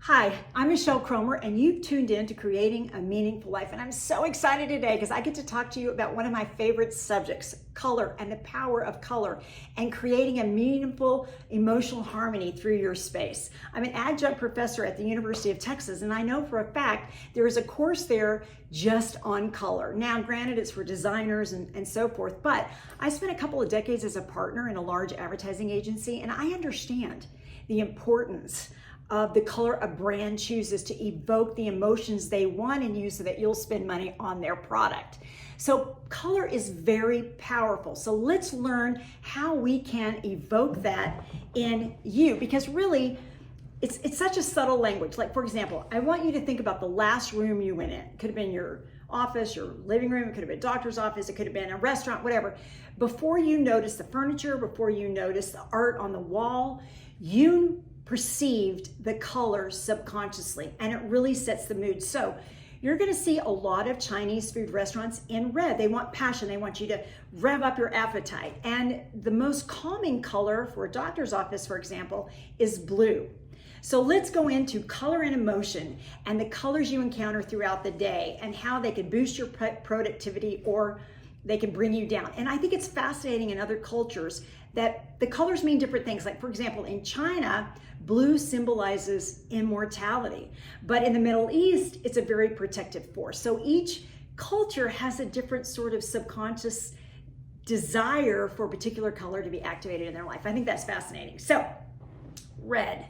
Hi, I'm Michelle Cromer, and you've tuned in to Creating a Meaningful Life. And I'm so excited today because I get to talk to you about one of my favorite subjects, color and the power of color and creating a meaningful emotional harmony through your space. I'm an adjunct professor at the University of Texas, and I know for a fact there is a course there just on color. Now, granted, it's for designers and so forth, but I spent a couple of decades as a partner in a large advertising agency, and I understand the importance of the color a brand chooses to evoke the emotions they want in you so that you'll spend money on their product. So color is very powerful. So let's learn how we can evoke that in you, because really it's such a subtle language. Like, for example, I want you to think about the last room you went in. It could have been your office, your living room, it could have been a doctor's office, it could have been a restaurant, whatever. Before you notice the furniture, before you notice the art on the wall, you perceived the color subconsciously, and it really sets the mood. So you're going to see a lot of Chinese food restaurants in red. They want passion. They want you to rev up your appetite. And the most calming color for a doctor's office, for example, is blue. So let's go into color and emotion and the colors you encounter throughout the day and how they can boost your productivity or they can bring you down. And I think it's fascinating in other cultures that the colors mean different things. Like, for example, in China, blue symbolizes immortality. But in the Middle East, it's a very protective force. So each culture has a different sort of subconscious desire for a particular color to be activated in their life. I think that's fascinating. So, red.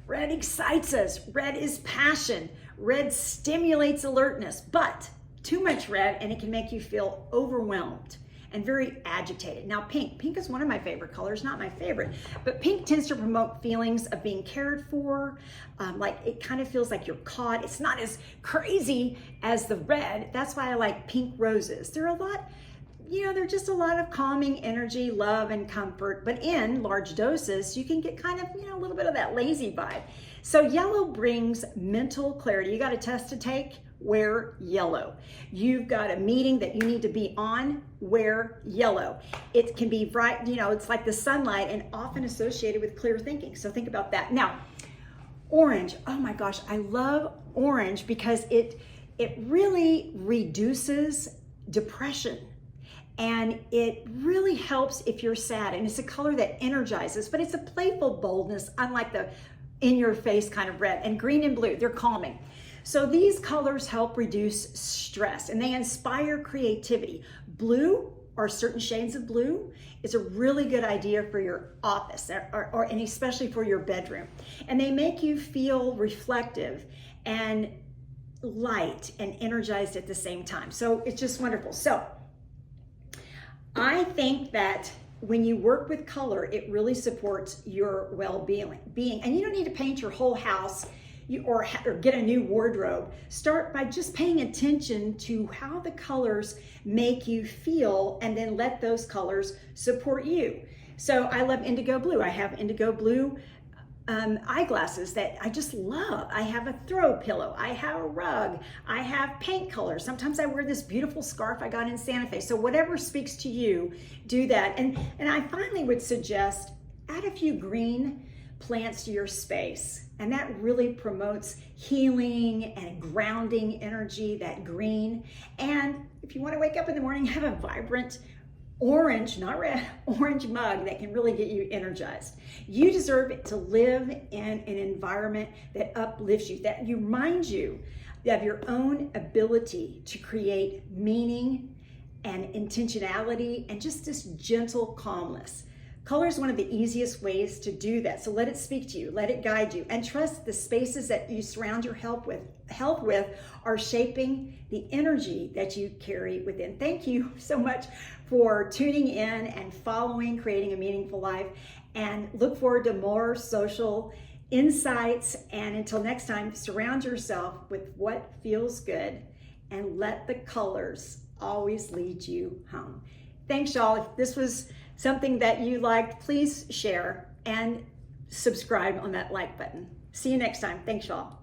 Red excites us. Red is passion. Red stimulates alertness. But too much red and it can make you feel overwhelmed and very agitated. Now, pink is one of my favorite colors, not my favorite, but pink tends to promote feelings of being cared for, like it kind of feels like you're caught. It's not as crazy as the red. That's why I like pink roses. They're a lot, they're just a lot of calming energy, love, and comfort, but in large doses, you can get kind of, a little bit of that lazy vibe. So yellow brings mental clarity. You got a test to take? Wear yellow. You've got a meeting that you need to be on? Wear yellow. It can be bright, it's like the sunlight and often associated with clear thinking. So think about that. Now, orange. Oh my gosh, I love orange because it really reduces depression. And it really helps if you're sad. And it's a color that energizes, but it's a playful boldness, unlike the in-your-face kind of red. And green and blue, they're calming. So these colors help reduce stress and they inspire creativity. Blue, or certain shades of blue, is a really good idea for your office and especially for your bedroom. And they make you feel reflective and light and energized at the same time. So it's just wonderful. So I think that when you work with color, it really supports your well-being. And you don't need to paint your whole house or get a new wardrobe. Start by just paying attention to how the colors make you feel and then let those colors support you. So I love indigo blue. I have indigo blue eyeglasses that I just love. I have a throw pillow. I have a rug. I have paint colors. Sometimes I wear this beautiful scarf I got in Santa Fe. So whatever speaks to you, do that. And I finally would suggest add a few green plants to your space. And that really promotes healing and grounding energy, that green. And if you want to wake up in the morning, have a vibrant orange, not red, orange mug that can really get you energized. You deserve to live in an environment that uplifts you, that reminds you of your own ability to create meaning and intentionality and just this gentle calmness. Color is one of the easiest ways to do that. So let it speak to you, let it guide you, and trust the spaces that you surround your health with are shaping the energy that you carry within. Thank you so much for tuning in and following Creating a Meaningful Life, and look forward to more social insights. And until next time, surround yourself with what feels good and let the colors always lead you home. Thanks, y'all. If this was something that you liked, please share and subscribe on that like button. See you next time. Thanks, y'all.